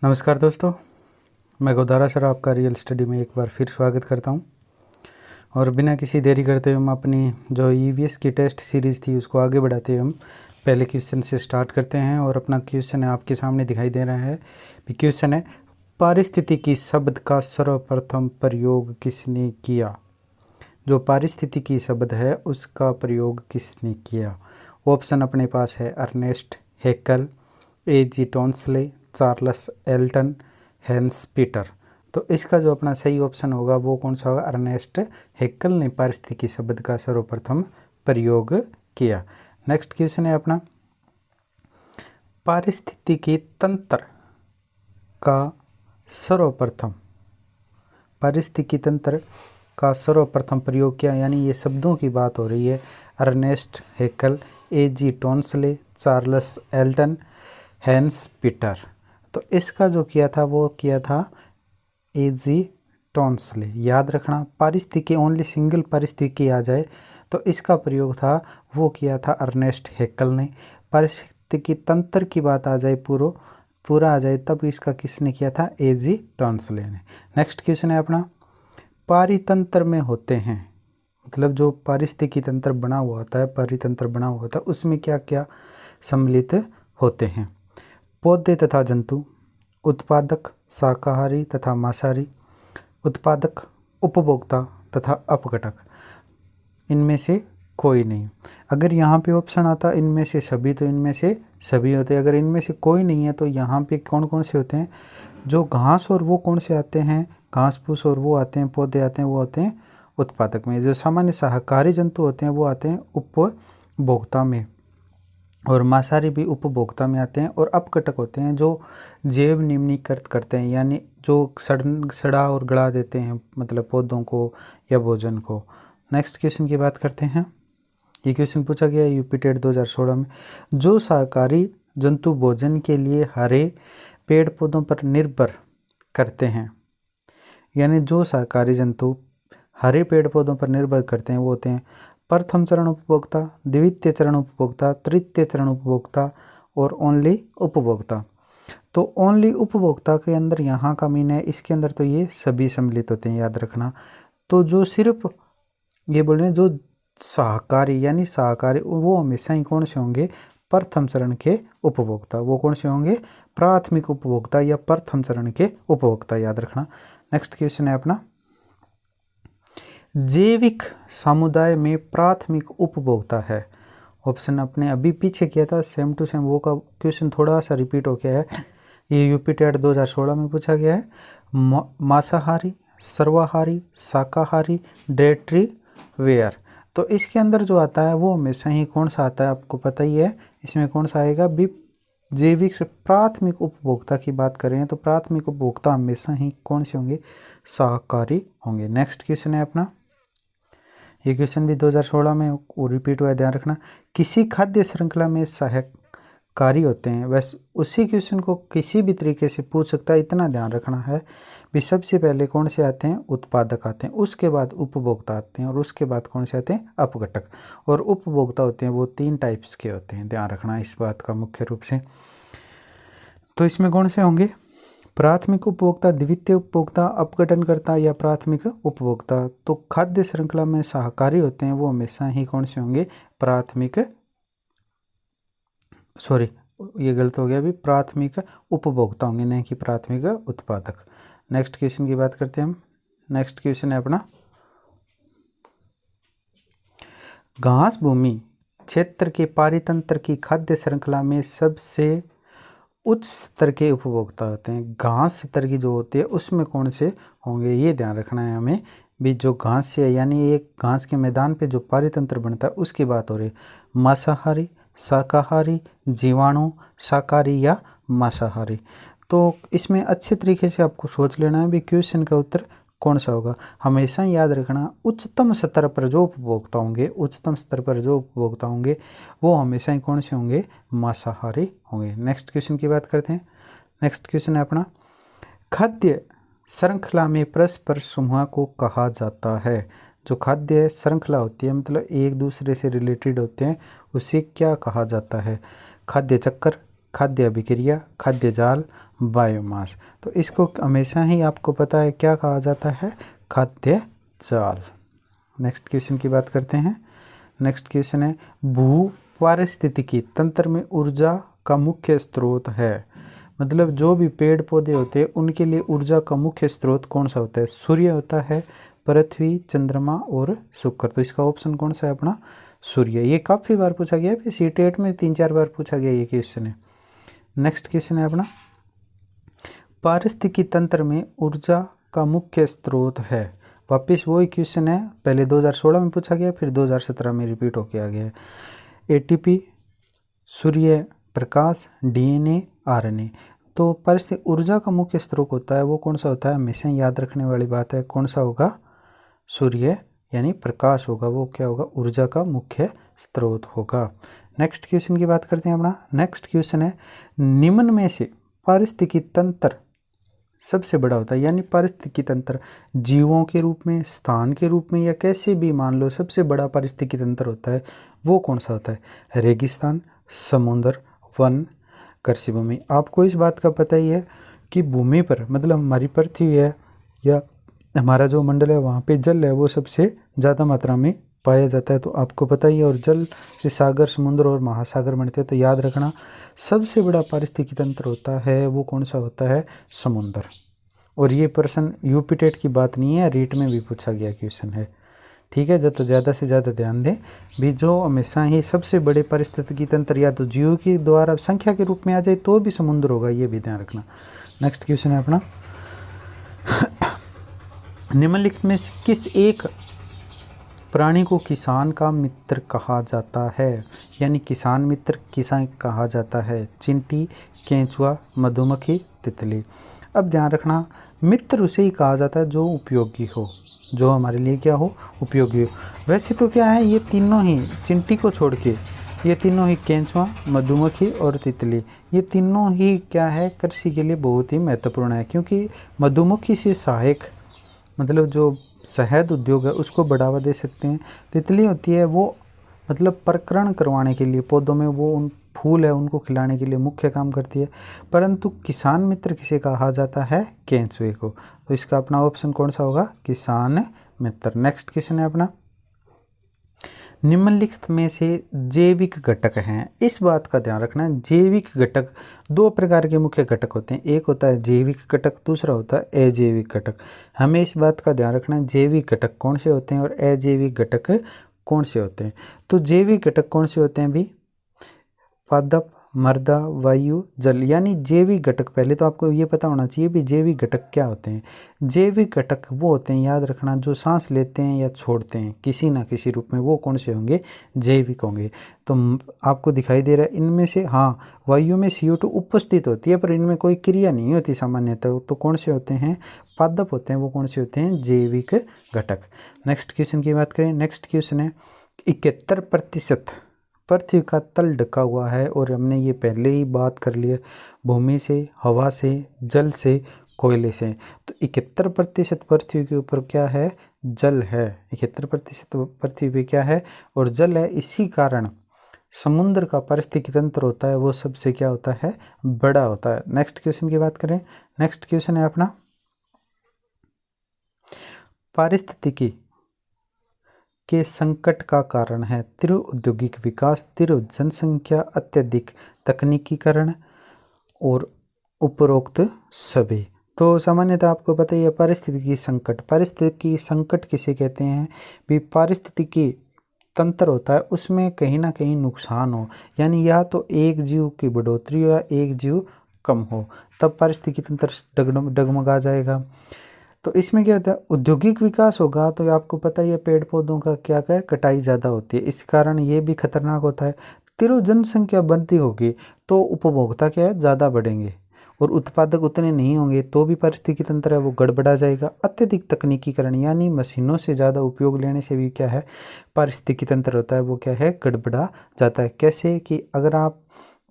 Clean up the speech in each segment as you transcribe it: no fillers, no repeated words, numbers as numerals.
नमस्कार दोस्तों, मैं गोदारा सर आपका रियल स्टडी में एक बार फिर स्वागत करता हूं। और बिना किसी देरी करते हुए हम अपनी जो ईवीएस की टेस्ट सीरीज़ थी उसको आगे बढ़ाते हुए हम पहले क्वेश्चन से स्टार्ट करते हैं। और अपना क्वेश्चन है आपके सामने दिखाई दे रहा है। क्वेश्चन है, पारिस्थितिकी शब्द का सर्वप्रथम प्रयोग किसने किया? जो पारिस्थितिकी शब्द है उसका प्रयोग किसने किया? ऑप्शन अपने पास है Ernest Haeckel, A G. Tansley, Charles Elton, Hans Peter. तो इसका जो अपना सही ऑप्शन होगा वो कौन सा होगा? अर्नेस्ट हेक्ल ने पारिस्थितिकी शब्द का सर्वप्रथम प्रयोग किया। नेक्स्ट क्वेश्चन है अपना, पारिस्थितिकी तंत्र का सर्वप्रथम प्रयोग किया, यानी ये शब्दों की बात हो रही है। Ernest Haeckel, A G. Tansley, Charles Elton, Hans Peter. तो इसका जो किया था वो किया था ए.जी. टॉन्सले। याद रखना, पारिस्थितिकी ओनली सिंगल पारिस्थितिकी आ जाए तो इसका प्रयोग था वो किया था अर्नेस्ट हेक्ल ने। पारिस्थितिकी तंत्र की बात आ जाए पूरा आ जाए तब इसका किसने किया था? ए.जी. टॉन्सले ने। नेक्स्ट क्वेश्चन है अपना, पारितंत्र में होते हैं, मतलब जो पारिस्थितिकी तंत्र बना हुआ होता है, पारितंत्र बना हुआ होता है, उसमें क्या क्या सम्मिलित होते हैं? पौधे तथा जंतु, उत्पादक शाकाहारी तथा मांसाहारी, उत्पादक उपभोक्ता तथा अपघटक। इनमें से कोई नहीं। अगर यहाँ पे ऑप्शन आता इनमें से सभी, तो इनमें से सभी होते हैं। अगर इनमें से कोई नहीं है तो यहाँ पे कौन कौन से होते हैं? जो घास और वो कौन से आते हैं? घास फूस और वो आते हैं, पौधे आते हैं, वो होते हैं उत्पादक में। जो सामान्य शाकाहारी जंतु होते हैं वो आते हैं उपभोक्ता में, और मांसाहारी भी उपभोक्ता में आते हैं। और अपघटक होते हैं जो जैव निम्नीकृत करते हैं, यानी जो सड़ा और गला देते हैं, मतलब पौधों को या भोजन को। नेक्स्ट क्वेश्चन की बात करते हैं। ये क्वेश्चन पूछा गया है यूपी टेट 2016 में। जो शाकाहारी जंतु भोजन के लिए हरे पेड़ पौधों पर निर्भर करते हैं, यानी जो शाकाहारी जंतु हरे पेड़ पौधों पर निर्भर करते हैं वो होते हैं प्रथम चरण उपभोक्ता, द्वितीय चरण उपभोक्ता, तृतीय चरण उपभोक्ता और ओनली उपभोक्ता। तो ओनली उपभोक्ता के अंदर यहाँ का मीन है, इसके अंदर तो ये सभी सम्मिलित होते हैं, याद रखना। तो जो सिर्फ ये बोल रहे हैं जो शाकाहारी, यानी शाकाहारी, वो हमेशा ही कौन से होंगे? प्रथम चरण के उपभोक्ता। वो कौन से होंगे? प्राथमिक उपभोक्ता या प्रथम चरण के उपभोक्ता, याद रखना। नेक्स्ट क्वेश्चन है अपना, जैविक समुदाय में प्राथमिक उपभोक्ता है। ऑप्शन अपने अभी पीछे किया था सेम टू सेम, वो का क्वेश्चन थोड़ा सा रिपीट हो गया है। ये यूपी टेट 2016 में पूछा गया है। मांसाहारी, सर्वाहारी, शाकाहारी, डेयरी वेयर। तो इसके अंदर जो आता है वो हमेशा ही कौन सा आता है? आपको पता ही है। इसमें कौन सा आएगा? भी जैविक से प्राथमिक उपभोक्ता की बात करें तो प्राथमिक उपभोक्ता हमेशा ही कौन से होंगे? शाकाहारी होंगे। नेक्स्ट क्वेश्चन है अपना, ये क्वेश्चन भी 2016 में वो रिपीट हुआ है, ध्यान रखना। किसी खाद्य श्रृंखला में सहायकारी होते हैं, बस उसी क्वेश्चन को किसी भी तरीके से पूछ सकता है, इतना ध्यान रखना है। भी सबसे पहले कौन से आते हैं? उत्पादक आते हैं, उसके बाद उपभोक्ता आते हैं, और उसके बाद कौन से आते हैं? अपघटक। और उपभोक्ता होते हैं वो 3 टाइप्स के होते हैं, ध्यान रखना इस बात का मुख्य रूप से। तो इसमें कौन से होंगे? प्राथमिक उपभोक्ता, द्वितीय उपभोक्ता, अपघटनकर्ता या प्राथमिक उपभोक्ता। तो खाद्य श्रृंखला में शाकाहारी होते हैं वो हमेशा ही कौन से होंगे? ये गलत हो गया, अभी प्राथमिक उपभोक्ता होंगे, नहीं कि प्राथमिक उत्पादक। नेक्स्ट क्वेश्चन की बात करते हैं हम। नेक्स्ट क्वेश्चन है अपना, घास भूमि क्षेत्र के पारितंत्र की खाद्य श्रृंखला में सबसे उच्च स्तर के उपभोक्ता होते हैं। घास स्तर की जो होती है उसमें कौन से होंगे? ये ध्यान रखना है हमें। भी जो घास से है, यानी एक घास के मैदान पे जो पारितंत्र बनता है उसकी बात हो रही है। मांसाहारी, शाकाहारी, जीवाणु, शाकाहारी या मांसाहारी। तो इसमें अच्छे तरीके से आपको सोच लेना है भी क्वेश्चन का उत्तर कौन सा होगा। हमेशा याद रखना, उच्चतम स्तर पर जो उपभोक्ता होंगे वो हमेशा ही कौन से होंगे? मांसाहारी होंगे। नेक्स्ट क्वेश्चन की बात करते हैं। नेक्स्ट क्वेश्चन है अपना, खाद्य श्रृंखला में परस्पर समूह को कहा जाता है। जो खाद्य श्रृंखला होती है, मतलब एक दूसरे से रिलेटेड होते हैं, उसे क्या कहा जाता है? खाद्य चक्र, खाद्य अभिक्रिया, खाद्य जाल, बायोमास। तो इसको हमेशा ही आपको पता है क्या कहा जाता है, खाद्य जाल। नेक्स्ट क्वेश्चन की बात करते हैं। नेक्स्ट क्वेश्चन है, भू पारिस्थितिकी तंत्र में ऊर्जा का मुख्य स्रोत है। मतलब जो भी पेड़ पौधे होते हैं उनके लिए ऊर्जा का मुख्य स्रोत कौन सा होता है? सूर्य होता है, पृथ्वी, चंद्रमा और शुक्र। तो इसका ऑप्शन कौन सा है अपना? सूर्य। ये काफ़ी बार पूछा गया है, सीटेट में 3-4 बार पूछा गया ये क्वेश्चन है। नेक्स्ट क्वेश्चन है अपना, पारिस्थितिकी तंत्र में ऊर्जा का मुख्य स्रोत है। वापिस वही क्वेश्चन है, पहले 2016 में पूछा गया, फिर 2017 में रिपीट होके आ गया है। ATP, Surya Prakash, DNA, RNA. तो पारिस्थितिक ऊर्जा का मुख्य स्रोत होता है वो कौन सा होता है? हमेशा याद रखने वाली बात है, कौन सा होगा? सूर्य यानी प्रकाश होगा, वो क्या होगा? ऊर्जा का मुख्य स्रोत होगा। नेक्स्ट क्वेश्चन की बात करते हैं अपना। नेक्स्ट क्वेश्चन है, निम्न में से पारिस्थितिकी तंत्र सबसे बड़ा होता है, यानी पारिस्थितिकी तंत्र जीवों के रूप में, स्थान के रूप में या कैसे भी मान लो, सबसे बड़ा पारिस्थितिकी तंत्र होता है वो कौन सा होता है? रेगिस्तान, समुद्र, वन, कृषि भूमि। आपको इस बात का पता ही है कि भूमि पर, मतलब हमारी पृथ्वी है या हमारा जो मंडल है वहाँ पे जल है वो सबसे ज़्यादा मात्रा में पाया जाता है, तो आपको पता ही है। और जल से सागर, समुद्र और महासागर बनते हैं। तो याद रखना, सबसे बड़ा पारिस्थितिकी तंत्र होता है वो कौन सा होता है? समुद्र। और ये प्रश्न यूपी टेट की बात नहीं है, रीट में भी पूछा गया क्वेश्चन है, ठीक है। तो ज़्यादा से ज़्यादा ध्यान दें भी, जो हमेशा ही सबसे बड़े पारिस्थितिकी तंत्र या तो जीव की द्वारा संख्या के रूप में आ जाए तो भी समुद्र होगा, ये भी ध्यान रखना। नेक्स्ट क्वेश्चन है अपना, निम्नलिखित में से किस एक प्राणी को किसान का मित्र कहा जाता है? यानी किसान मित्र किसान कहा जाता है? चींटी, केंचुआ, मधुमक्खी, तितली। अब ध्यान रखना, मित्र उसे ही कहा जाता है जो उपयोगी हो, जो हमारे लिए क्या हो? उपयोगी हो। वैसे तो क्या है, ये तीनों ही, चींटी को छोड़ के ये तीनों ही, केंचुआ, मधुमक्खी और तितली, ये तीनों ही क्या है? कृषि के लिए बहुत ही महत्वपूर्ण है। क्योंकि मधुमक्खी से सहायक, मतलब जो शहद उद्योग है उसको बढ़ावा दे सकते हैं। तितली होती है वो मतलब प्रकरण करवाने के लिए, पौधों में वो उन फूल है उनको खिलाने के लिए मुख्य काम करती है। परंतु किसान मित्र किसे कहा जाता है? केंचुए को। तो इसका अपना ऑप्शन कौन सा होगा? किसान मित्र। नेक्स्ट क्वेश्चन है अपना, निम्नलिखित में से जैविक घटक हैं। इस बात का ध्यान रखना, जैविक घटक दो प्रकार के मुख्य घटक होते हैं, एक होता है जैविक घटक, दूसरा होता है अजैविक घटक। हमें इस बात का ध्यान रखना है जैविक घटक कौन से होते हैं और अजैविक घटक कौन से होते हैं। तो जैविक घटक कौन से होते हैं भी? पादप, मृदा, वायु, जल। यानी जैविक घटक, पहले तो आपको ये पता होना चाहिए भी जैविक घटक क्या होते हैं। जैविक घटक वो होते हैं, याद रखना, जो सांस लेते हैं या छोड़ते हैं किसी ना किसी रूप में, वो कौन से होंगे? जैविक होंगे। तो आपको दिखाई दे रहा है इनमें से, हाँ, वायु में CO2 उपस्थित होती है पर इनमें कोई क्रिया नहीं होती सामान्यतः। तो कौन से होते हैं? पादप होते हैं, वो कौन से होते हैं? जैविक घटक। नेक्स्ट क्वेश्चन की बात करें। नेक्स्ट क्वेश्चन है, 71% पृथ्वी का तल ढका हुआ है, और हमने ये पहले ही बात कर ली है, भूमि से, हवा से, जल से, कोयले से। तो 71% पृथ्वी के ऊपर क्या है? जल है। 71% पृथ्वी पे क्या है? और जल है। इसी कारण समुद्र का पारिस्थितिकी तंत्र होता है वो सबसे क्या होता है? बड़ा होता है। नेक्स्ट क्वेश्चन की बात करें। नेक्स्ट क्वेश्चन है अपना, पारिस्थितिकी के संकट का कारण है तीव्र औद्योगिक विकास, तीव्र जनसंख्या, अत्यधिक तकनीकीकरण और उपरोक्त सभी। तो सामान्यतः आपको पता ही है पारिस्थितिकी संकट। पारिस्थितिकी संकट किसे कहते हैं भी? पारिस्थितिकी तंत्र होता है उसमें कहीं ना कहीं नुकसान हो, यानी या तो एक जीव की बढ़ोतरी हो या एक जीव कम हो, तब पारिस्थितिकी तंत्र डगमगा जाएगा। तो इसमें क्या होता है? औद्योगिक विकास होगा तो आपको पता ही है पेड़ पौधों का क्या है? कटाई ज़्यादा होती है, इस कारण ये भी खतरनाक होता है। तीव्र जनसंख्या बढ़ती होगी तो उपभोक्ता क्या है? ज़्यादा बढ़ेंगे और उत्पादक उतने नहीं होंगे, तो भी पारिस्थितिकी तंत्र है वो गड़बड़ा जाएगा। अत्यधिक तकनीकीकरण, यानी मशीनों से ज़्यादा उपयोग लेने से भी क्या है? पारिस्थितिकी तंत्र होता है वो क्या है? गड़बड़ा जाता है। कैसे कि अगर आप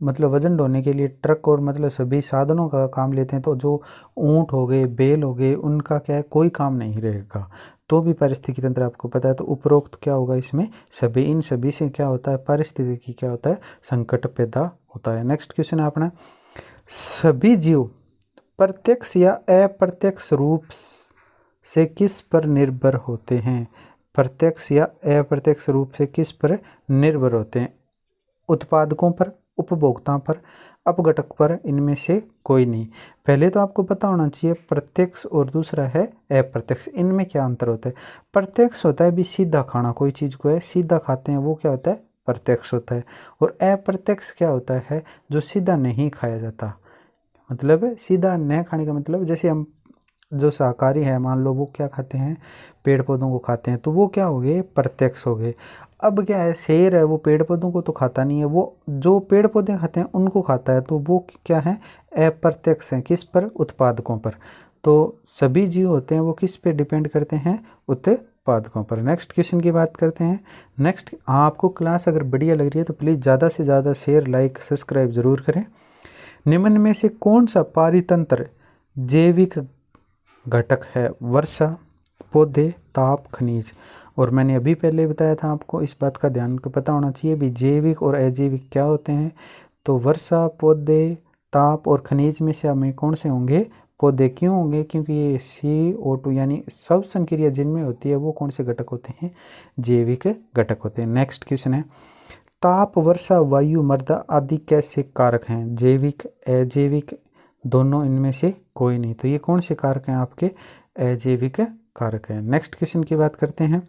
मतलब वजन ढोने के लिए ट्रक और मतलब सभी साधनों का काम लेते हैं, तो जो ऊँट हो गए, बैल हो गए, उनका क्या है? कोई काम नहीं रहेगा। तो भी पारिस्थितिकी तंत्र आपको पता है। तो उपरोक्त क्या होगा इसमें, सभी, इन सभी से क्या होता है, पारिस्थितिकी क्या होता है, संकट पैदा होता है। नेक्स्ट क्वेश्चन है अपना, सभी जीव प्रत्यक्ष या अप्रत्यक्ष रूप से किस पर निर्भर होते हैं। प्रत्यक्ष या अप्रत्यक्ष रूप से किस पर निर्भर होते हैं, उत्पादकों पर, उपभोक्ताओं पर, अपघटक पर, इनमें से कोई नहीं। पहले तो आपको पता होना चाहिए प्रत्यक्ष और दूसरा है अप्रत्यक्ष, इनमें क्या अंतर होता है। प्रत्यक्ष होता है भी सीधा खाना, कोई चीज़ को है सीधा खाते हैं, वो क्या होता है, प्रत्यक्ष होता है। और अप्रत्यक्ष क्या होता है, जो सीधा नहीं खाया जाता। मतलब सीधा न खाने का मतलब, जैसे हम जो शाकाहारी है मान लो, वो क्या खाते हैं, पेड़ पौधों को खाते हैं, तो वो क्या हो गए, प्रत्यक्ष हो गए। अब क्या है, शेर है वो पेड़ पौधों को तो खाता नहीं है, वो जो पेड़ पौधे खाते हैं उनको खाता है, तो वो क्या है, अप्रत्यक्ष हैं, किस पर, उत्पादकों पर। तो सभी जीव होते हैं वो किस पे डिपेंड करते हैं, उत्पादकों पर। नेक्स्ट क्वेश्चन की बात करते हैं। नेक्स्ट, आपको क्लास अगर बढ़िया लग रही है तो प्लीज़ ज़्यादा से ज़्यादा शेयर, लाइक, सब्सक्राइब ज़रूर करें। निम्न में से कौन सा पारितंत्र जैविक घटक है, वर्षा, पौधे, ताप, खनिज। और मैंने अभी पहले बताया था आपको, इस बात का ध्यान को पता होना चाहिए भी जैविक और अजैविक क्या होते हैं। तो वर्षा, पौधे, ताप और खनिज में से हमें कौन से होंगे, पौधे। क्यों होंगे, क्योंकि ये CO2 यानी सब संक्रिया जिनमें होती है वो कौन से घटक होते हैं, जैविक घटक होते हैं। नेक्स्ट क्वेश्चन है, ताप, वर्षा, वायु, मृदा आदि कैसे कारक हैं, जैविक, अजैविक, दोनों, इनमें से कोई नहीं। तो ये कौन से कारक हैं, आपके अजैविक कारक हैं। नेक्स्ट क्वेश्चन की बात करते हैं,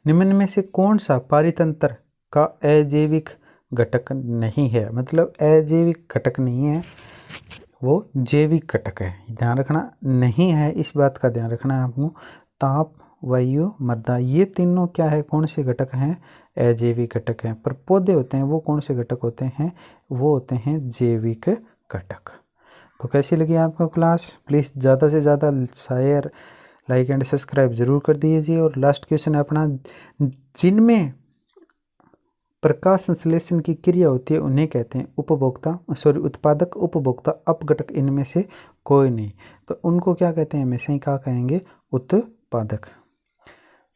निम्न में से कौन सा पारितंत्र का अजैविक घटक नहीं है। मतलब अजैविक घटक नहीं है, वो जैविक घटक है। ध्यान रखना, नहीं है, इस बात का ध्यान रखना है आपको। ताप, वायु, मृदा, ये तीनों क्या है, कौन से घटक हैं, अजैविक घटक हैं। पर पौधे होते हैं वो कौन से घटक होते हैं, वो होते हैं जैविक घटक। तो कैसी लगी आपको क्लास, प्लीज़ ज़्यादा से ज़्यादा शेयर, लाइक एंड सब्सक्राइब जरूर कर दीजिए। और लास्ट क्वेश्चन है अपना, जिनमें प्रकाश संश्लेषण की क्रिया होती है उन्हें कहते हैं उत्पादक, उपभोक्ता, अपघटक, इनमें से कोई नहीं। तो उनको क्या कहते हैं, हमेशा ही क्या कहेंगे, उत्पादक।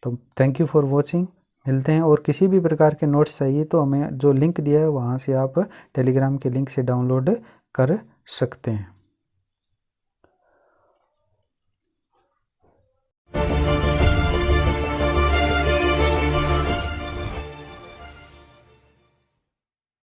तो थैंक यू फॉर वॉचिंग, मिलते हैं। और किसी भी प्रकार के नोट्स चाहिए तो हमें जो लिंक दिया है वहाँ से आप टेलीग्राम के लिंक से डाउनलोड कर सकते हैं।